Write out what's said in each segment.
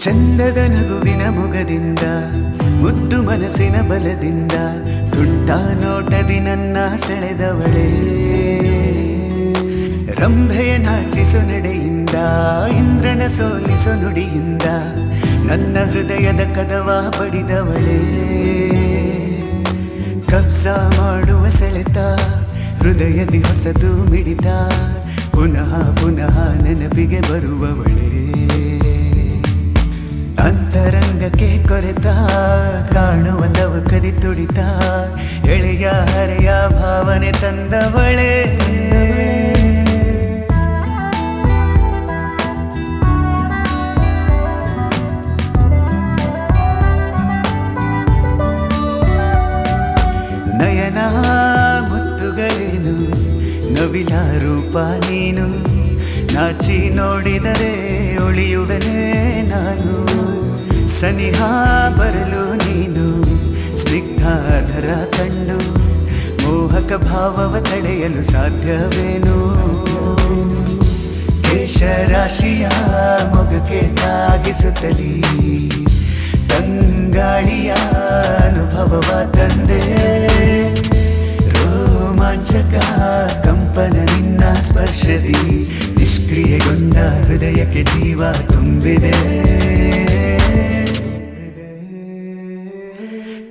ಚಂದದ ನಗುವಿನ ಮೊಗದಿಂದ ಮುದ್ದು ಮನಸ್ಸಿನ ಬಲದಿಂದ ತುಂಟ ನೋಟದಿ ನನ್ನ ಸೆಳೆದವಳೇ ರಂಭೆಯ ನಾಚಿಸು ನಡೆಯಿಂದ ಇಂದ್ರನ ಸೋಲಿಸು ನುಡಿಯಿಂದ ನನ್ನ ಹೃದಯದ ಕದವ ಬಡಿದವಳೇ ಕಬ್ಜ ಮಾಡುವ ಸೆಳೆತ ಹೃದಯದಿ ಹೊಸದು ಮಿಡಿತ ಪುನಃ ಪುನಃ ನೆನಪಿಗೆ ಬರುವವಳೇ ಅಂತರಂಗಕ್ಕೆ ಕೊರೆತ ಕಾಣುವಂದವ ಕದಿ ತುಡಿತ ಎಳೆಯ ಹರೆಯ ಭಾವನೆ ತಂದವಳೇ ನಯನ ಮುತ್ತುಗಳೇನು ನವಿಲ ರೂಪ ನೀನು ನಾಚಿ ನೋಡಿದರೆ ಉಳಿಯುವೆನೇ ನಾನು ಸನಿಹ ಬರಲು ನೀನು ಸ್ನಿಗ್ಧಧರ ಕಂಡು ಮೋಹಕ ಭಾವವ ತಡೆಯಲು ಸಾಧ್ಯವೇನು ಕೇಶರಾಶಿಯ ಮೊಗಕ್ಕೆ ತಾಗಿಸುತ್ತಲೀ ತಂಗಾಳಿಯ ಅನುಭವವ ತಂದೆ ರೋಮಾಂಚಕ ಕಂಪನ ನಿನ್ನ ಸ್ಪರ್ಶದಿ ನಿಷ್ಕ್ರಿಯೆಗೊಂಡ ಹೃದಯಕ್ಕೆ ಜೀವ ತುಂಬಿದೆ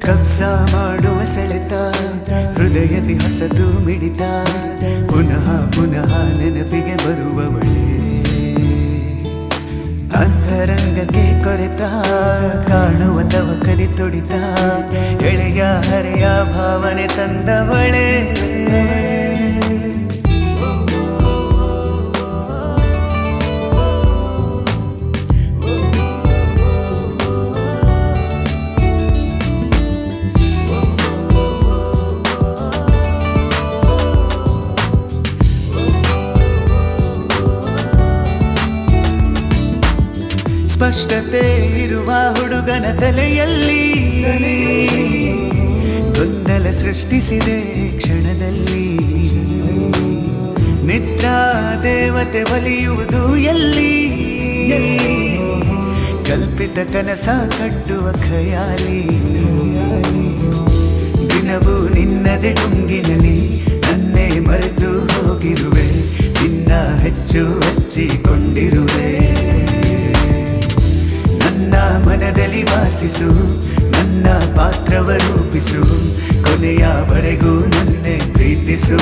ಕಬ್ಜ ಮಾಡುವ ಸೆಳೆತ ಹೃದಯದಿ ಹೊಸದು ಮಿಡಿತ ಪುನಃ ಪುನಃ ನೆನಪಿಗೆ ಬರುವವಳೇ ಅಂತರಂಗಕ್ಕೆ ಕೊರೆತ ಕಾಣುವಂದವ ಕದಿ ತುಡಿತ ಎಳೆಯ ಹರೆಯ ಭಾವನೆ ತಂದವಳೇ ಸ್ಪಷ್ಟತೆ ಇರುವ ಹುಡುಗನ ತಲೆಯಲ್ಲಿ ಗೊಂದಲ ಸೃಷ್ಟಿಸಿದೆ ಕ್ಷಣದಲ್ಲಿ ನಿದ್ರಾ ದೇವತೆ ಒಲಿಯುವುದು ಎಲ್ಲಿ ಕಲ್ಪಿತ ಕನಸ ಕಟ್ಟುವ ಖಯಾಲಿ ದಿನವೂ ನಿನ್ನದೆ ಗುಂಗಿನಲ್ಲಿ ನನ್ನೇ ಮರೆತು ಹೋಗಿರುವೆ ನಿನ್ನ ಹೆಚ್ಚು ಹಚ್ಚಿಕೊಂಡಿರುವೆ ನನ್ನ ಮನದಲ್ಲಿ ವಾಸಿಸು ನನ್ನ ಪಾತ್ರವ ರೂಪಿಸು ಕೊನೆಯವರೆಗೂ ನನ್ನೇ ಪ್ರೀತಿಸು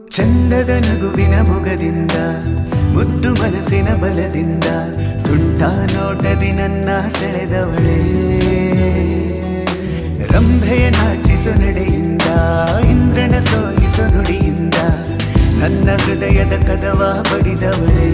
ಚಂದದ ನಗುವಿನ ಮೊಗದಿಂದ ಮುದ್ದು ಮನಸ್ಸಿನ ಬಲದಿಂದ ತುಂಟ ನೋಟದಿ ನನ್ನ ಸೆಳೆದವಳೇ ರಂಭೆಯ ನಾಚಿಸು ನಡೆಯಿಂದ ಇಂದ್ರನ ಸೋಲಿಸು ನುಡಿಯಿಂದ ನನ್ನ ಹೃದಯದ ಕದವ ಬಡಿದವಳೇ